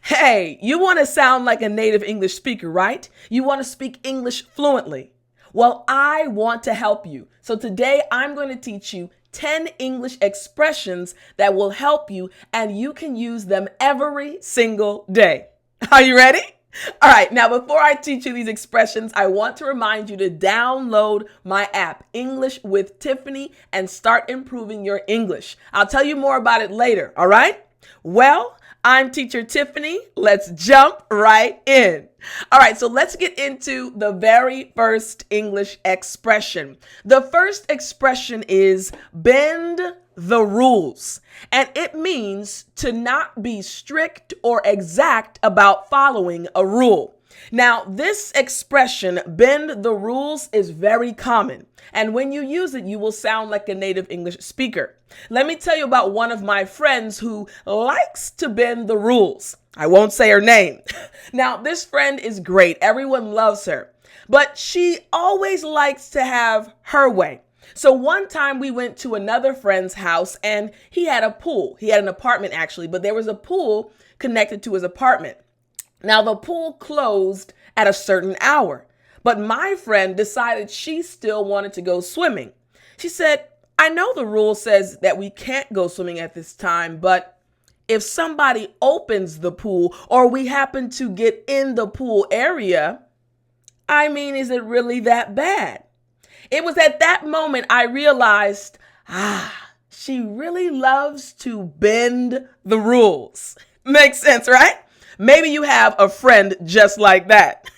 Hey, you want to sound like a native English speaker, right? You want to speak English fluently. Well, I want to help you. So today I'm going to teach you 10 English expressions that will help you, and you can use them every single day. Are you ready? All right, now before I teach you these expressions, I want to remind you to download my app, English with Tiffani, and start improving your English. I'll tell you more about it later, all right? Well, I'm teacher Tiffani. Let's jump right in. All right, so let's get into the very first English expression. The first expression is bend the rules, and it means to not be strict or exact about following a rule. Now, this expression, bend the rules, is very common. And when you use it, you will sound like a native English speaker. Let me tell you about one of my friends who likes to bend the rules. I won't say her name. Now, this friend is great. Everyone loves her. But she always likes to have her way. So one time we went to another friend's house and he had a pool. He had an apartment actually, but there was a pool connected to his apartment. Now, the pool closed at a certain hour, but my friend decided she still wanted to go swimming. She said, I know the rule says that we can't go swimming at this time, but if somebody opens the pool or we happen to get in the pool area, is it really that bad? It was at that moment I realized, she really loves to bend the rules. Makes sense, right? Maybe you have a friend just like that.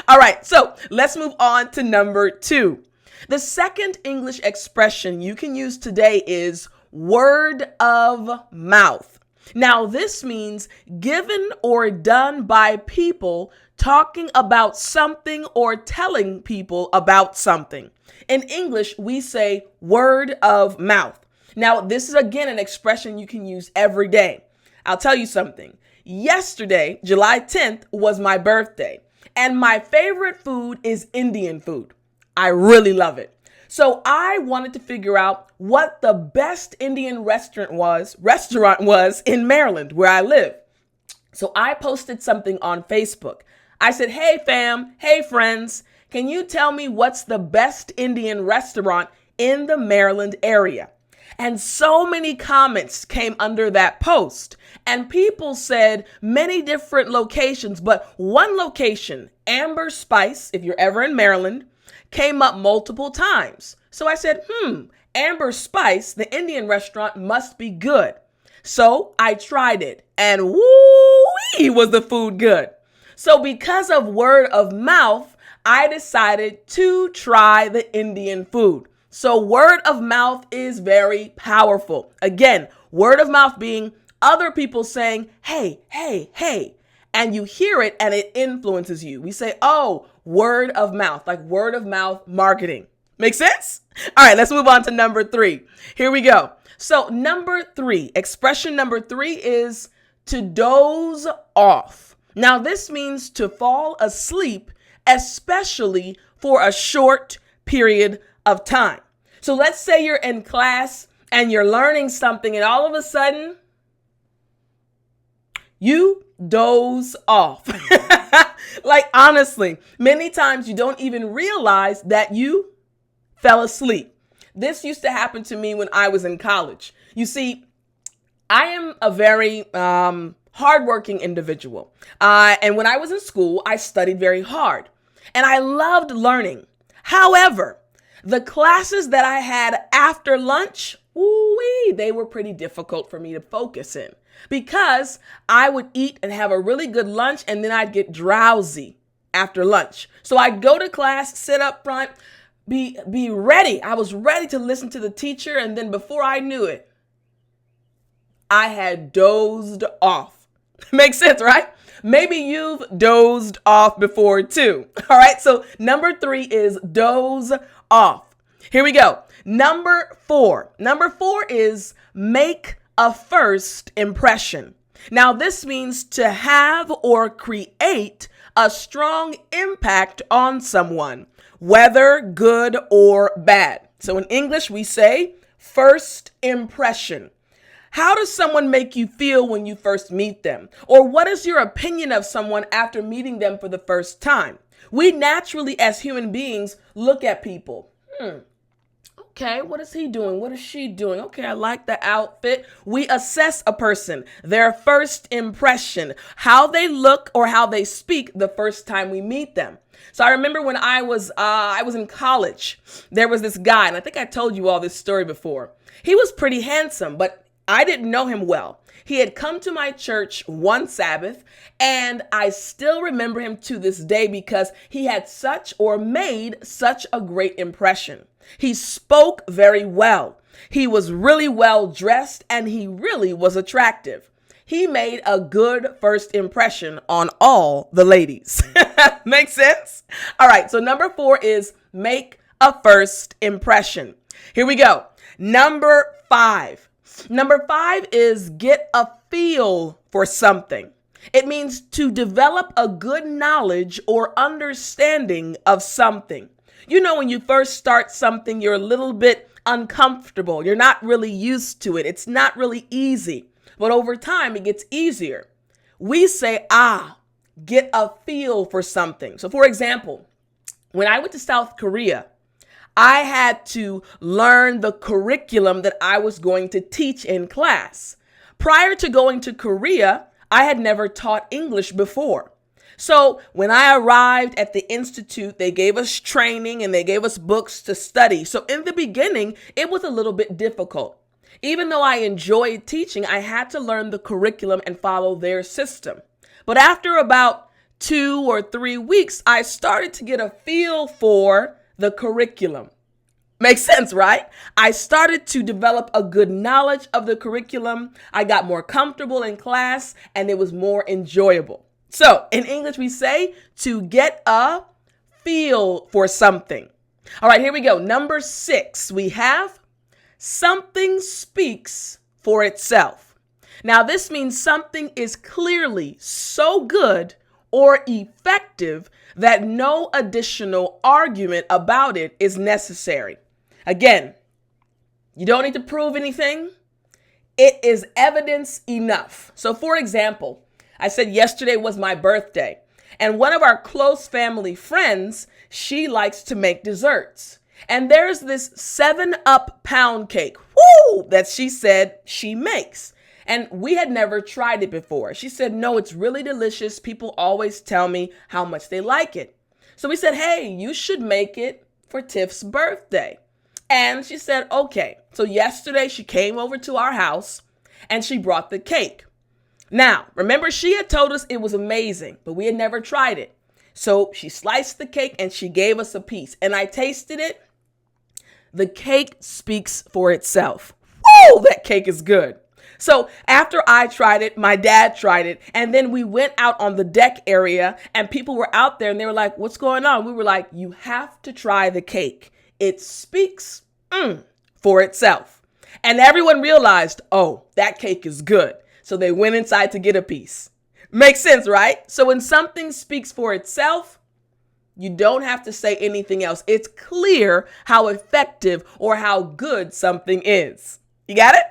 All right, so let's move on to number 2. The second English expression you can use today is word of mouth. Now, this means given or done by people talking about something or telling people about something. In English, we say word of mouth. Now, this is again an expression you can use every day. I'll tell you something. Yesterday, July 10th, was my birthday, and my favorite food is Indian food. I really love it. So I wanted to figure out what the best Indian restaurant was in Maryland, where I live. So I posted something on Facebook. I said, hey fam, hey friends, can you tell me what's the best Indian restaurant in the Maryland area? And so many comments came under that post. And people said many different locations, but one location, Amber Spice, if you're ever in Maryland, came up multiple times. So I said, Amber Spice, the Indian restaurant, must be good. So I tried it, and woo-wee was the food good. So because of word of mouth, I decided to try the Indian food. So word of mouth is very powerful. Again, word of mouth being other people saying, hey, hey, hey, and you hear it and it influences you. We say, oh, word of mouth, like word of mouth marketing. Make sense? All right, let's move on to number 3. Here we go. So expression number 3 is to doze off. Now, this means to fall asleep, especially for a short period of time. So let's say you're in class and you're learning something and all of a sudden you doze off. Like honestly, many times you don't even realize that you fell asleep. This used to happen to me when I was in college. You see, I am a very hardworking individual. And when I was in school, I studied very hard and I loved learning. However, the classes that I had after lunch, they were pretty difficult for me to focus in because I would eat and have a really good lunch and then I'd get drowsy after lunch. So I'd go to class, sit up front, be ready. I was ready to listen to the teacher, and then before I knew it, I had dozed off. Makes sense, right? Maybe you've dozed off before too. All right, so number 3 is doze off. Here we go. Number 4. Number 4 is make a first impression. Now, this means to have or create a strong impact on someone, whether good or bad. So in English, we say first impression. How does someone make you feel when you first meet them? Or what is your opinion of someone after meeting them for the first time? We naturally, as human beings, look at people. Okay, what is he doing? What is she doing? Okay, I like the outfit. We assess a person, their first impression, how they look or how they speak the first time we meet them. So I remember when I was in college, there was this guy, and I think I told you all this story before. He was pretty handsome, but I didn't know him well. He had come to my church one Sabbath, and I still remember him to this day because he had made such a great impression. He spoke very well. He was really well dressed, and he really was attractive. He made a good first impression on all the ladies. Make sense? All right, so number 4 is make a first impression. Here we go. Number 5. Number 5 is get a feel for something. It means to develop a good knowledge or understanding of something. You know, when you first start something, you're a little bit uncomfortable. You're not really used to it. It's not really easy. But over time, it gets easier. We say, get a feel for something. So for example, when I went to South Korea, I had to learn the curriculum that I was going to teach in class. Prior to going to Korea, I had never taught English before. So when I arrived at the institute, they gave us training and they gave us books to study. So in the beginning, it was a little bit difficult. Even though I enjoyed teaching, I had to learn the curriculum and follow their system. But after about 2 or 3 weeks, I started to get a feel for the curriculum. Makes sense, right? I started to develop a good knowledge of the curriculum. I got more comfortable in class and it was more enjoyable. So in English, we say to get a feel for something. All right, here we go. Number 6, we have something speaks for itself. Now, this means something is clearly so good or effective that no additional argument about it is necessary. Again, you don't need to prove anything. It is evidence enough. So for example, I said yesterday was my birthday, and one of our close family friends, she likes to make desserts. And there's this 7-Up pound cake, that she said she makes. And we had never tried it before. She said, no, it's really delicious. People always tell me how much they like it. So we said, hey, you should make it for Tiff's birthday. And she said, okay. So yesterday she came over to our house and she brought the cake. Now, remember, she had told us it was amazing, but we had never tried it. So she sliced the cake and she gave us a piece and I tasted it. The cake speaks for itself. That cake is good. So after I tried it, my dad tried it, and then we went out on the deck area and people were out there and they were like, what's going on? We were like, you have to try the cake. It speaks for itself. And everyone realized, oh, that cake is good. So they went inside to get a piece. Makes sense, right? So when something speaks for itself, you don't have to say anything else. It's clear how effective or how good something is. You got it?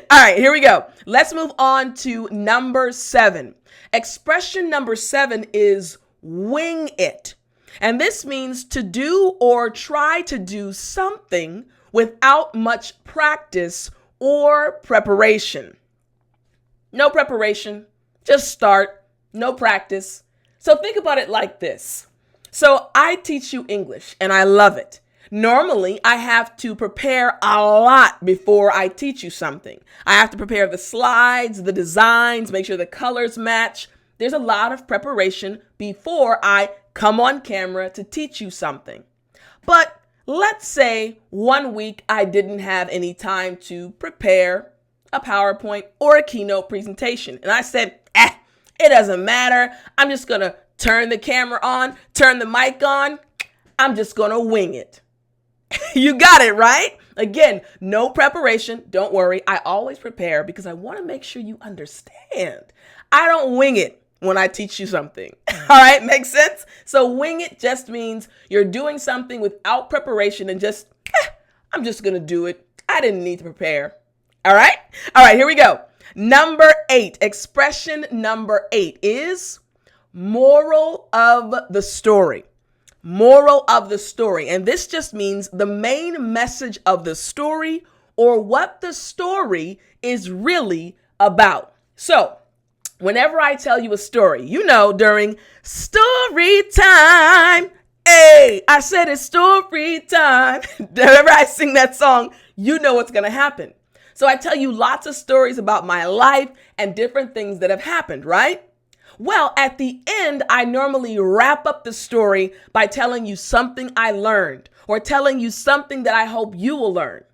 All right, here we go. Let's move on to number 7. Expression number 7 is wing it. And this means to do or try to do something without much practice or preparation. No preparation, just start, no practice. So think about it like this. So I teach you English and I love it. Normally, I have to prepare a lot before I teach you something. I have to prepare the slides, the designs, make sure the colors match. There's a lot of preparation before I come on camera to teach you something. But let's say one week I didn't have any time to prepare a PowerPoint or a keynote presentation. And I said, it doesn't matter. I'm just going to turn the camera on, turn the mic on. I'm just going to wing it. You got it, right? Again, no preparation. Don't worry. I always prepare because I want to make sure you understand. I don't wing it when I teach you something. All right. Makes sense? So wing it just means you're doing something without preparation and just, I'm just going to do it. I didn't need to prepare. All right? All right, here we go. Number 8, expression number 8 is moral of the story. Moral of the story. And this just means the main message of the story or what the story is really about. So, whenever I tell you a story, during story time, hey, I said it's story time. Whenever I sing that song, you know what's going to happen. So I tell you lots of stories about my life and different things that have happened, right? Well, at the end, I normally wrap up the story by telling you something I learned or telling you something that I hope you will learn.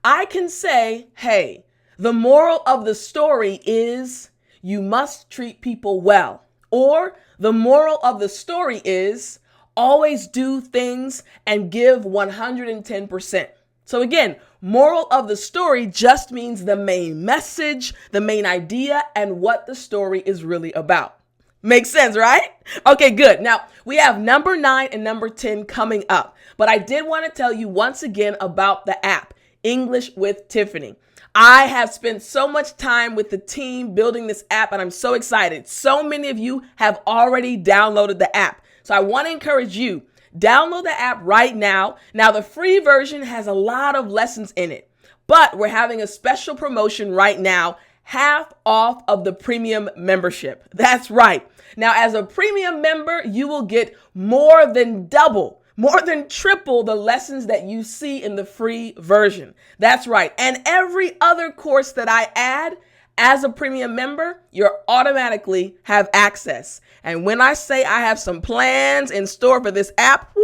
I can say, hey, the moral of the story is you must treat people well. Or the moral of the story is always do things and give 110%. So again, moral of the story just means the main message, the main idea, and what the story is really about. Makes sense, right? Okay, good. Now, we have number 9 and number 10 coming up. But I did want to tell you once again about the app, English with Tiffani. I have spent so much time with the team building this app, and I'm so excited. So many of you have already downloaded the app. So I want to encourage you, download the app right now. Now, the free version has a lot of lessons in it, but we're having a special promotion right now, half off of the premium membership. That's right. Now, as a premium member, you will get more than triple the lessons that you see in the free version. That's right. And every other course that I add as a premium member, you automatically have access. And when I say I have some plans in store for this app,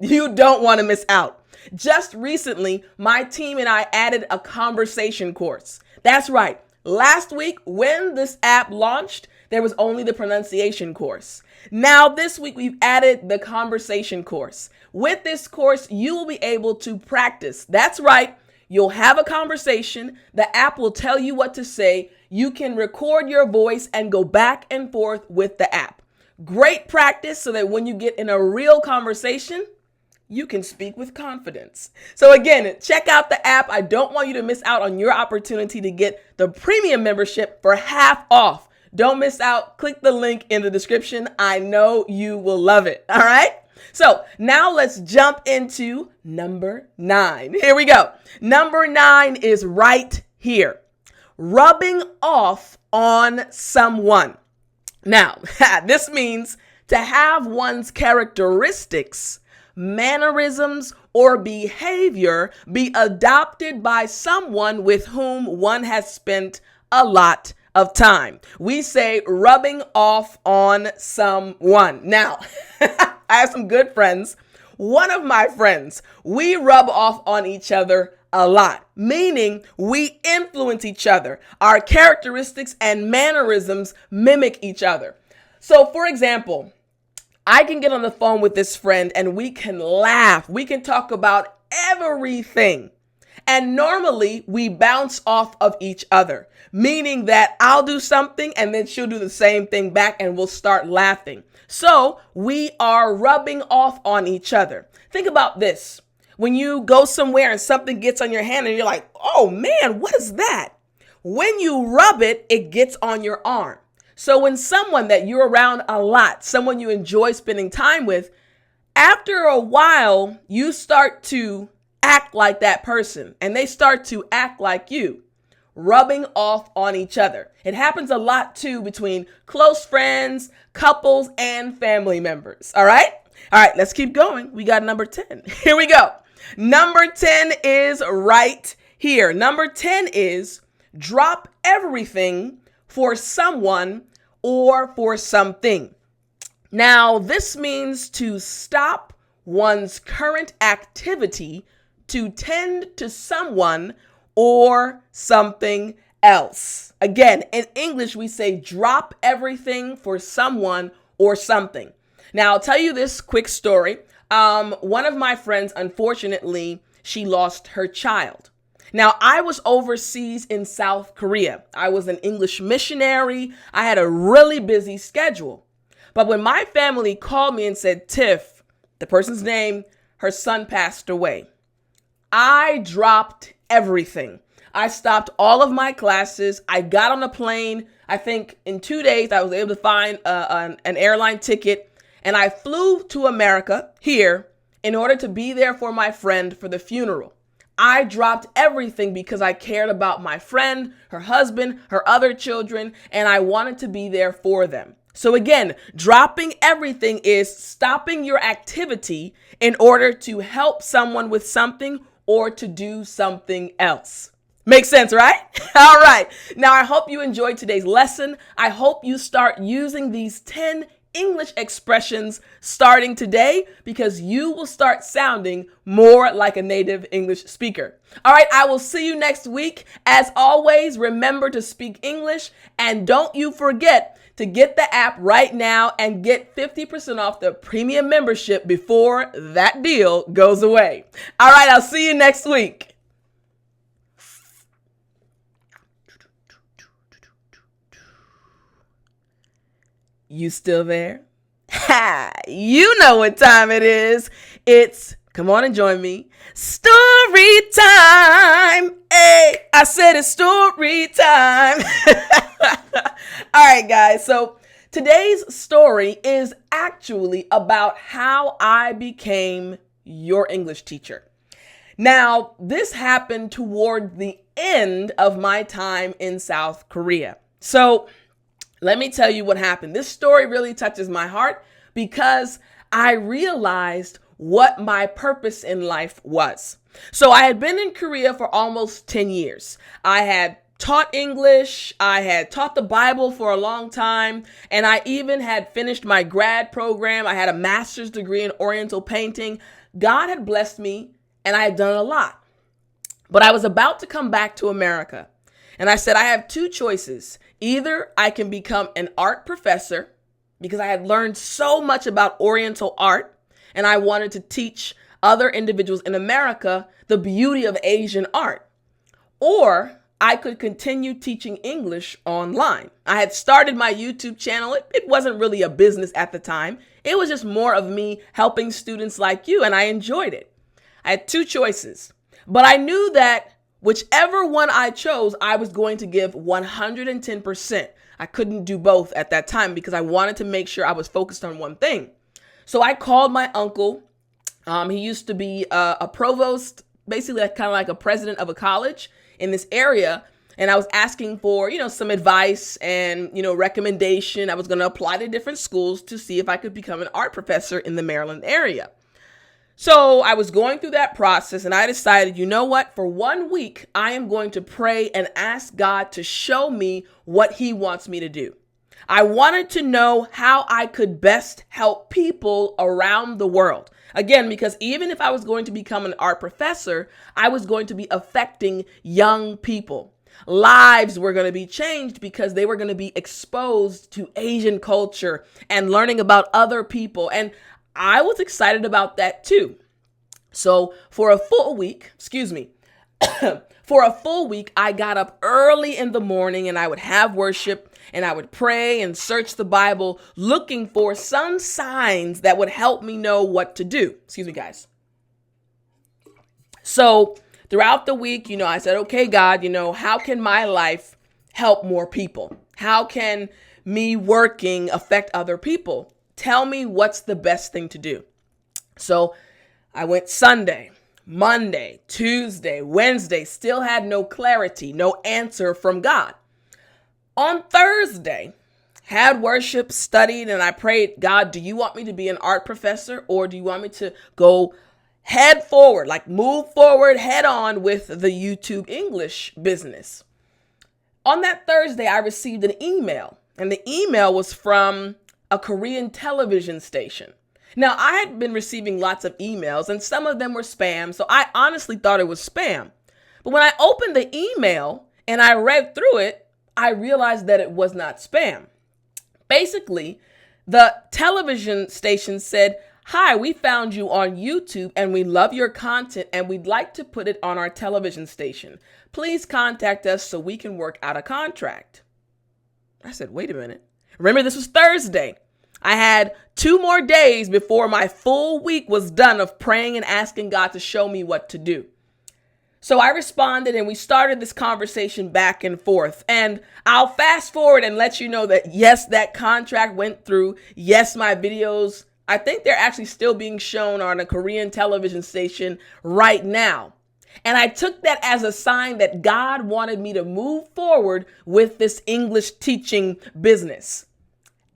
you don't want to miss out. Just recently, my team and I added a conversation course. That's right. Last week, when this app launched, there was only the pronunciation course. Now, this week, we've added the conversation course. With this course, you will be able to practice. That's right. You'll have a conversation. The app will tell you what to say. You can record your voice and go back and forth with the app. Great practice so that when you get in a real conversation, you can speak with confidence. So again, check out the app. I don't want you to miss out on your opportunity to get the premium membership for half off. Don't miss out. Click the link in the description. I know you will love it. All right. So now let's jump into number 9. Here we go. Number 9 is right here. Rubbing off on someone. Now, this means to have one's characteristics, mannerisms, or behavior be adopted by someone with whom one has spent a lot of time. We say rubbing off on someone. Now, I have some good friends. One of my friends, we rub off on each other a lot, meaning we influence each other. Our characteristics and mannerisms mimic each other. So, for example, I can get on the phone with this friend and we can laugh. We can talk about everything. And normally we bounce off of each other, meaning that I'll do something and then she'll do the same thing back and we'll start laughing. So we are rubbing off on each other. Think about this. When you go somewhere and something gets on your hand and you're like, oh man, what is that? When you rub it, it gets on your arm. So when someone that you're around a lot, someone you enjoy spending time with, after a while, you start to act like that person and they start to act like you, rubbing off on each other. It happens a lot too between close friends, couples, and family members. All right. All right. Let's keep going. We got number 10. Here we go. Number 10 is right here. Number 10 is drop everything for someone or for something. Now, this means to stop one's current activity to tend to someone or something else. Again, in English, we say drop everything for someone or something. Now, I'll tell you this quick story. One of my friends, unfortunately, she lost her child. Now, I was overseas in South Korea. I was an English missionary. I had a really busy schedule. But when my family called me and said, Tiff, the person's name, her son passed away, I dropped everything. I stopped all of my classes. I got on a plane. I think in 2 days, I was able to find an airline ticket, and I flew to America here in order to be there for my friend for the funeral. I dropped everything because I cared about my friend, her husband, her other children, and I wanted to be there for them. So again, dropping everything is stopping your activity in order to help someone with something or to do something else. Makes sense, right? All right. Now, I hope you enjoyed today's lesson. I hope you start using these 10 English expressions starting today, because you will start sounding more like a native English speaker. All right, I will see you next week. As always, remember to speak English, and don't you forget to get the app right now and get 50% off the premium membership before that deal goes away. All right, I'll see you next week. You still there? Ha! You know what time it is. It's, come on and join me, story time. Hey, I said it's story time. All right, guys. So today's story is actually about how I became your English teacher. Now, this happened toward the end of my time in South Korea. So let me tell you what happened. This story really touches my heart because I realized what my purpose in life was. So I had been in Korea for almost 10 years. I had taught English, I had taught the Bible for a long time, and I even had finished my grad program. I had a master's degree in Oriental painting. God had blessed me, and I had done a lot. But I was about to come back to America, and I said, I have two choices. Either I can become an art professor, because I had learned so much about Oriental art, and I wanted to teach other individuals in America the beauty of Asian art. Or I could continue teaching English online. I had started my YouTube channel. It wasn't really a business at the time. It was just more of me helping students like you, and I enjoyed it. I had two choices, but I knew that whichever one I chose, I was going to give 110%. I couldn't do both at that time because I wanted to make sure I was focused on one thing. So I called my uncle. He used to be a provost, basically kind of like a president of a college in this area. And I was asking for, some advice and, recommendation. I was going to apply to different schools to see if I could become an art professor in the Maryland area. So I was going through that process, and I decided, you know what? For 1 week, I am going to pray and ask God to show me what he wants me to do. I wanted to know how I could best help people around the world. Again, because even if I was going to become an art professor, I was going to be affecting young people. Lives were going to be changed because they were going to be exposed to Asian culture and learning about other people. And I was excited about that too. So for a full week, I got up early in the morning and I would have worship and I would pray and search the Bible looking for some signs that would help me know what to do. Excuse me, guys. So throughout the week, I said, okay, God, how can my life help more people? How can me working affect other people? Tell me what's the best thing to do. So I went Sunday, Monday, Tuesday, Wednesday, still had no clarity, no answer from God. On Thursday, had worship, studied, and I prayed, God, do you want me to be an art professor, or do you want me to go head forward, like move forward head on with the YouTube English business? On that Thursday, I received an email, and the email was from a Korean television station. Now, I had been receiving lots of emails, and some of them were spam, so I honestly thought it was spam. But when I opened the email and I read through it, I realized that it was not spam. Basically, the television station said, "Hi, we found you on YouTube and we love your content and we'd like to put it on our television station. Please contact us so we can work out a contract." I said, wait a minute. Remember, this was Thursday. I had 2 more days before my full week was done of praying and asking God to show me what to do. So I responded and we started this conversation back and forth. And I'll fast forward and let you know that yes, that contract went through. Yes, my videos, I think they're actually still being shown on a Korean television station right now. And I took that as a sign that God wanted me to move forward with this English teaching business.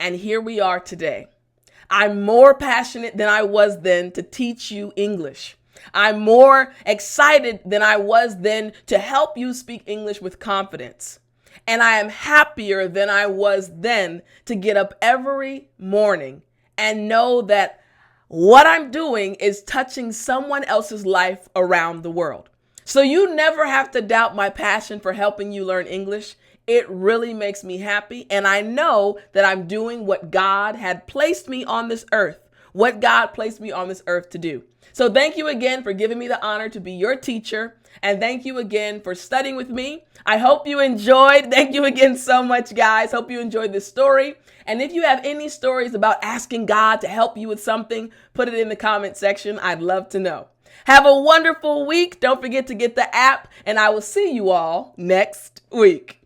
And here we are today. I'm more passionate than I was then to teach you English. I'm more excited than I was then to help you speak English with confidence. And I am happier than I was then to get up every morning and know that what I'm doing is touching someone else's life around the world. So you never have to doubt my passion for helping you learn English. It really makes me happy. And I know that I'm doing what God had placed me on this earth, what God placed me on this earth to do. So thank you again for giving me the honor to be your teacher. And thank you again for studying with me. I hope you enjoyed. Thank you again so much, guys. Hope you enjoyed this story. And if you have any stories about asking God to help you with something, put it in the comment section. I'd love to know. Have a wonderful week. Don't forget to get the app, and I will see you all next week.